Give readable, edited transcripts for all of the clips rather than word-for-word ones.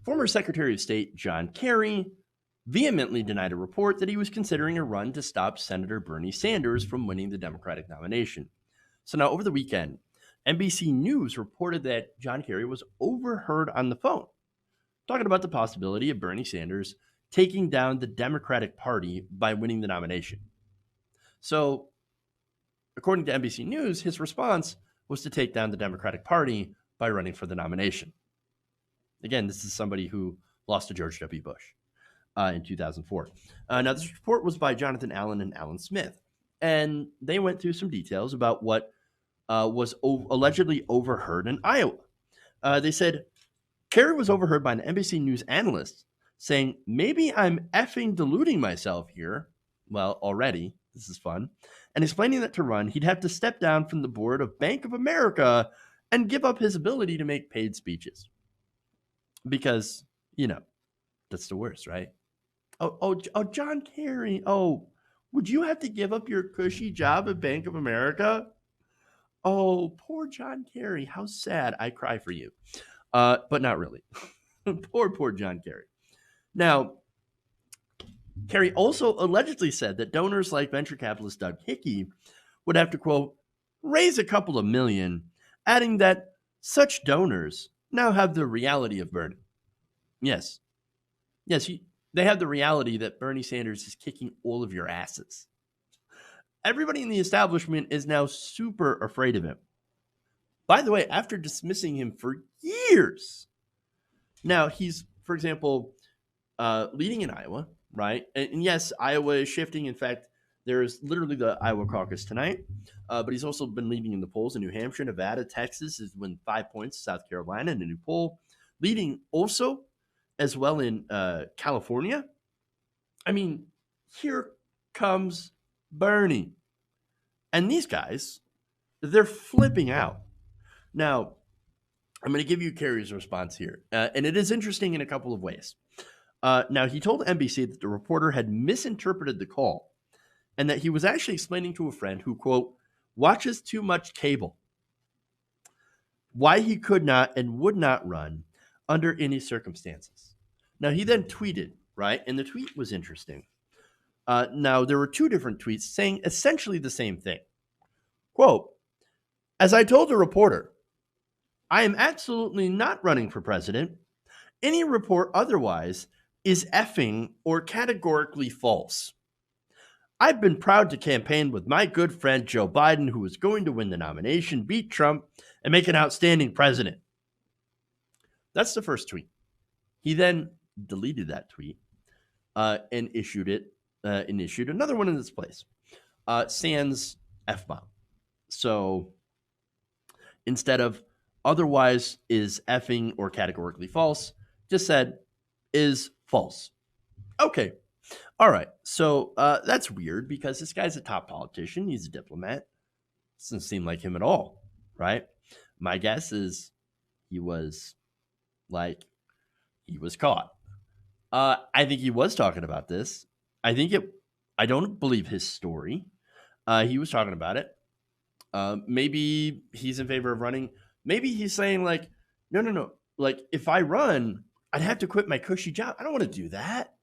Former Secretary of State John Kerry vehemently denied a report that he was considering a run to stop Senator Bernie Sanders from winning the Democratic nomination. So now, over the weekend, NBC News reported that John Kerry was overheard on the phone talking about the possibility of Bernie Sanders taking down the Democratic Party by winning the nomination. So, according to NBC News, his response was to take down the Democratic Party by running for the nomination. Again, this is somebody who lost to George W. Bush in 2004. Now, this report was by Jonathan Allen and Alan Smith, and they went through some details about what was allegedly overheard in Iowa. They said Kerry was overheard by an NBC News analyst saying, "Maybe I'm effing deluding myself here." Well, already, this is fun. And explaining that to run, he'd have to step down from the board of Bank of America and give up his ability to make paid speeches. Because, that's the worst, right? Oh, John Kerry. Oh, would you have to give up your cushy job at Bank of America? Oh, poor John Kerry. How sad. I cry for you. But not really. Poor John Kerry. Now, Kerry also allegedly said that donors like venture capitalist Doug Hickey would have to, quote, raise a couple of million, adding that such donors now have the reality of Bernie. Yes, they have the reality that Bernie Sanders is kicking all of your asses. Everybody in the establishment is now super afraid of him. By the way, after dismissing him for years, now he's, for example, leading in Iowa, right? And yes, Iowa is shifting. In fact, there's literally the Iowa caucus tonight, but he's also been leading in the polls in New Hampshire, Nevada, Texas is within 5 points, South Carolina in a new poll, leading also as well in California. I mean, here comes Bernie. And these guys, they're flipping out. Now, I'm going to give you Kerry's response here. And it is interesting in a couple of ways. Now, he told NBC that the reporter had misinterpreted the call and that he was actually explaining to a friend who, quote, watches too much cable, why he could not and would not run under any circumstances. Now, he then tweeted, right? And the tweet was interesting. Now, there were two different tweets saying essentially the same thing. Quote, as I told the reporter, I am absolutely not running for president. Any report otherwise is effing or categorically false. I've been proud to campaign with my good friend Joe Biden, who is going to win the nomination, beat Trump, and make an outstanding president. That's the first tweet. He then deleted that tweet and issued another one in its place. Sans F-bomb. So instead of otherwise is effing or categorically false, just said is false. Okay. All right. So that's weird because this guy's a top politician. He's a diplomat. Doesn't seem like him at all, right? My guess is he was caught. I think he was talking about this. I don't believe his story. He was talking about it. Maybe he's in favor of running. Maybe he's saying no. Like if I run, I'd have to quit my cushy job. I don't want to do that.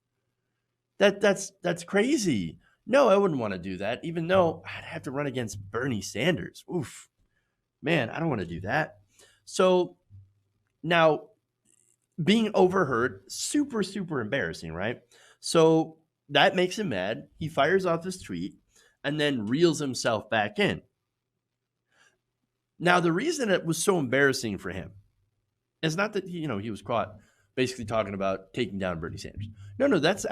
That's crazy. No, I wouldn't want to do that, even though I'd have to run against Bernie Sanders. Oof, man, I don't want to do that. So now being overheard, super, super embarrassing, right? So that makes him mad. He fires off this tweet and then reels himself back in. Now, the reason it was so embarrassing for him is not that he was caught basically talking about taking down Bernie Sanders. No, that's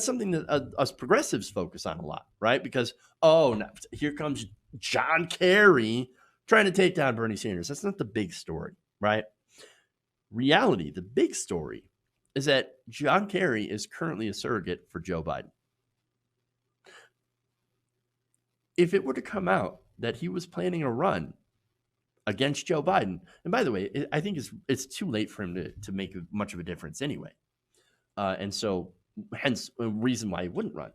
something that us progressives focus on a lot, right? Because, now here comes John Kerry trying to take down Bernie Sanders. That's not the big story, right? Reality, the big story is that John Kerry is currently a surrogate for Joe Biden. If it were to come out that he was planning a run against Joe Biden, and by the way, I think it's too late for him to make much of a difference anyway. And so hence a reason why he wouldn't run.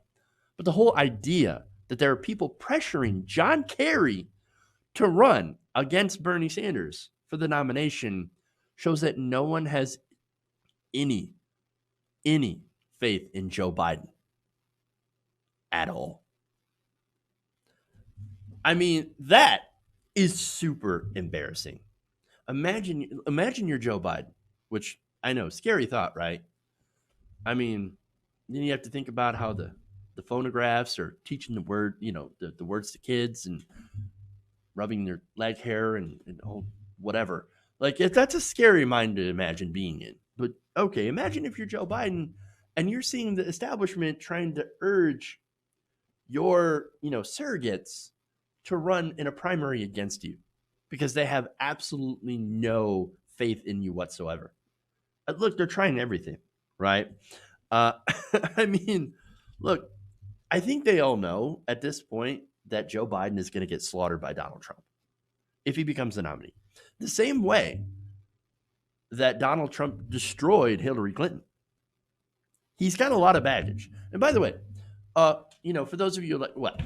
But the whole idea that there are people pressuring John Kerry to run against Bernie Sanders for the nomination shows that no one has any faith in Joe Biden at all. I mean, that is super embarrassing. Imagine you're Joe Biden, which I know, scary thought, right? I mean, then you have to think about how the phonographs are teaching the word, the words to kids and rubbing their leg hair and whatever. Like, that's a scary mind to imagine being in. But okay, imagine if you're Joe Biden and you're seeing the establishment trying to urge your, surrogates to run in a primary against you because they have absolutely no faith in you whatsoever. Look, they're trying everything, right? I mean, look, I think they all know at this point that Joe Biden is going to get slaughtered by Donald Trump if he becomes the nominee. The same way that Donald Trump destroyed Hillary Clinton. He's got a lot of baggage. And by the way, for those of you like, what?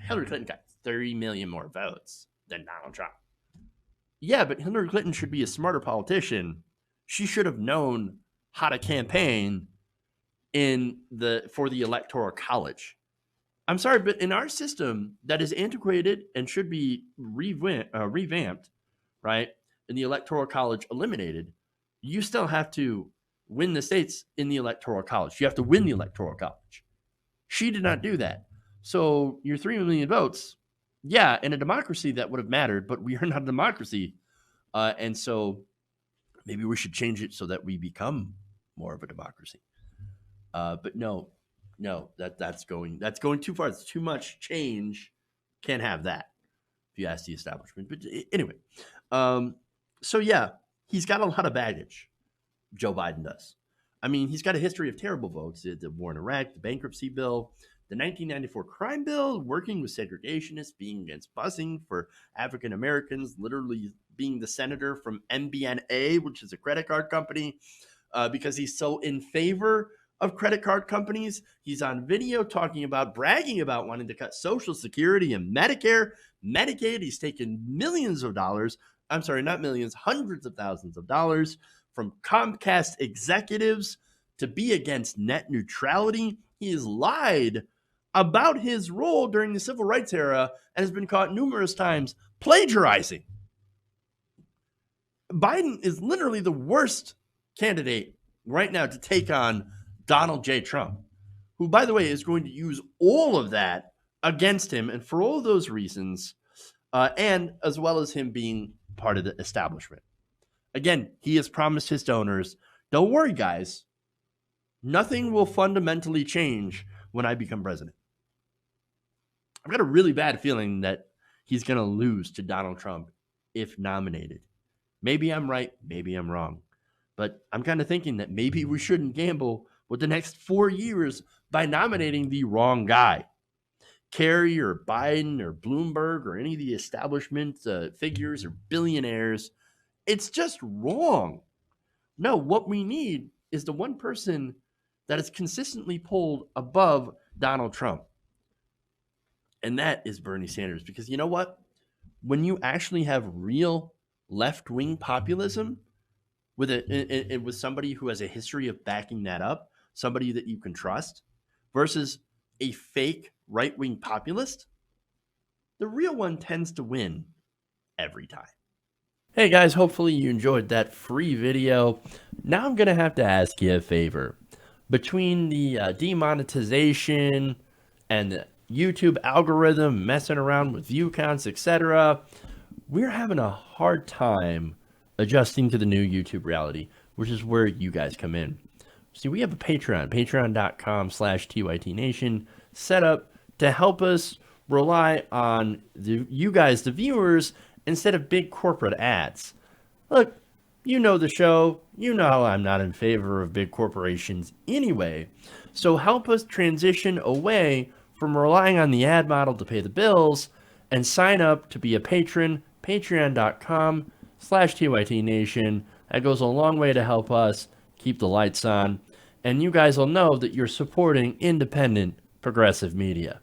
Hillary Clinton got 30 million more votes than Donald Trump. Yeah, but Hillary Clinton should be a smarter politician. She should have known how to campaign for the Electoral College. I'm sorry, but in our system that is antiquated and should be revamped, right? And the Electoral College eliminated, you still have to win the states in the Electoral College. You have to win the Electoral College. She did not do that. So your 3 million votes, yeah, in a democracy that would have mattered, but we are not a democracy. And so maybe we should change it so that we become more of a democracy. But no, that's going too far. It's too much change. Can't have that if you ask the establishment. But anyway, so yeah, he's got a lot of baggage. Joe Biden does. I mean, he's got a history of terrible votes. The war in Iraq, the bankruptcy bill, the 1994 crime bill, working with segregationists, being against busing for African Americans, literally being the senator from MBNA, which is a credit card company, because he's so in favor of credit card companies. He's on video bragging about wanting to cut Social Security and Medicare, Medicaid. He's taken millions of dollars. I'm sorry, not millions, hundreds of thousands of dollars from Comcast executives to be against net neutrality. He has lied about his role during the civil rights era and has been caught numerous times plagiarizing. Biden is literally the worst candidate right now to take on Donald J. Trump, who, by the way, is going to use all of that against him. And for all those reasons, and as well as him being part of the establishment. Again, he has promised his donors, don't worry, guys, nothing will fundamentally change when I become president. I've got a really bad feeling that he's going to lose to Donald Trump if nominated. Maybe I'm right, maybe I'm wrong. But I'm kind of thinking that maybe we shouldn't gamble with the next 4 years by nominating the wrong guy. Kerry or Biden or Bloomberg or any of the establishment figures or billionaires. It's just wrong. No, what we need is the one person that is consistently polled above Donald Trump. And that is Bernie Sanders. Because you know what? When you actually have real left-wing populism with somebody who has a history of backing that up, somebody that you can trust, versus a fake right-wing populist, the real one tends to win every time. Hey guys, hopefully you enjoyed that free video. Now I'm going to have to ask you a favor. Between the demonetization and the YouTube algorithm messing around with view counts, etc., we're having a hard time adjusting to the new YouTube reality, which is where you guys come in. See, we have a patreon.com/TYTNation set up to help us rely on you guys, the viewers, instead of big corporate ads. Look, you know the show. You know I'm not in favor of big corporations anyway. So help us transition away from relying on the ad model to pay the bills and sign up to be a patron, patreon.com/TYTNation. That goes a long way to help us keep the lights on. And you guys will know that you're supporting independent progressive media.